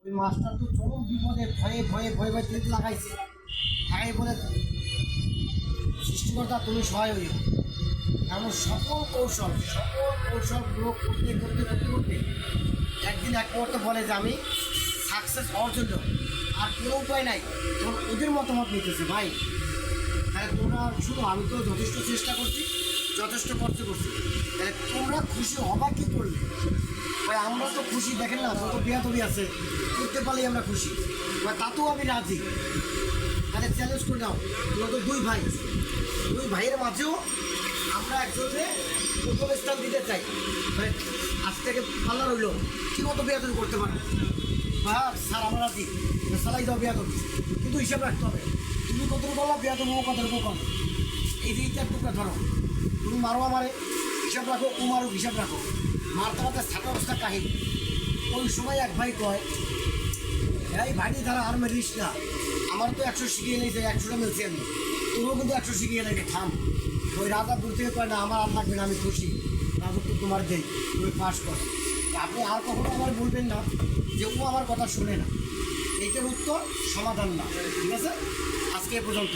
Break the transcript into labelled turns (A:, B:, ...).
A: ওই মাস্টার তো চরম বিপদে ভয়ে ভয়ে ভয়ে ভয়ে তেল লাগাইছে, লাগাই বলে সৃষ্টিকর্তা তুমি সহায় হইও। এমন সকল কৌশলগুলো করতে করতে করতে করতে একদিন এক মুহূর্তে বলে যে আমি সাকসেস হওয়ার জন্য আর কোনো উপায় নাই, তখন ওদের মতামত নিতেছে। ভাই তাহলে তোমরা শুনো, আমি তো যথেষ্ট চেষ্টা করছি, যথেষ্ট কষ্ট করছি, তাহলে তোমরা খুশি হবা কি করলে? ভাই আমরা তো খুশি, দেখেন না যত বিয়াদবি আছে করতে পারলেই আমরা খুশি, ভাই তাতেও আমি রাজি। তাহলে চ্যালেঞ্জ করে দাও, তোমরা তো দুই ভাইয়ের মাঝেও আমরা একজনকে প্রথম স্থান দিতে চাই। মানে আজ থেকে পাল্লা রইল ঠিক মতো বিয়াদবি করতে পারো, হ্যাঁ স্যার আমরা রাজি, সালাই দাও বিয়াদবি, কিন্তু হিসাব রাখতে হবে। তুমি কতটুকু বলো বিয়াদবি ও কতটুকু কম, এই যে চার টুকরা ধরো, তুমি মারো আমারে হিসাব রাখো, ও মারো হিসাব রাখো, মারতে মারতে থাকা অবস্থা কাহিনী। ওই সময় এক ভাই কয়, এই ভাইটি তারা আর মেরিস না, আমার তো 100 শিখিয়ে নিয়েছে, 100টা মিলছে আমি, তোরও কিন্তু 100 শিখিয়ে নেবে, থাম। ওই রাজা দূর থেকে কয় না আমার আর লাগবে না, আমি খুশি, রাজত্ব তোমার দেই, তুমি পাস কর। আপনি আর কখনো আমার বলবেন না যে ও আমার কথা শুনে না, এইটার উত্তর সমাধান না। ঠিক আছে, আজকে এ পর্যন্ত।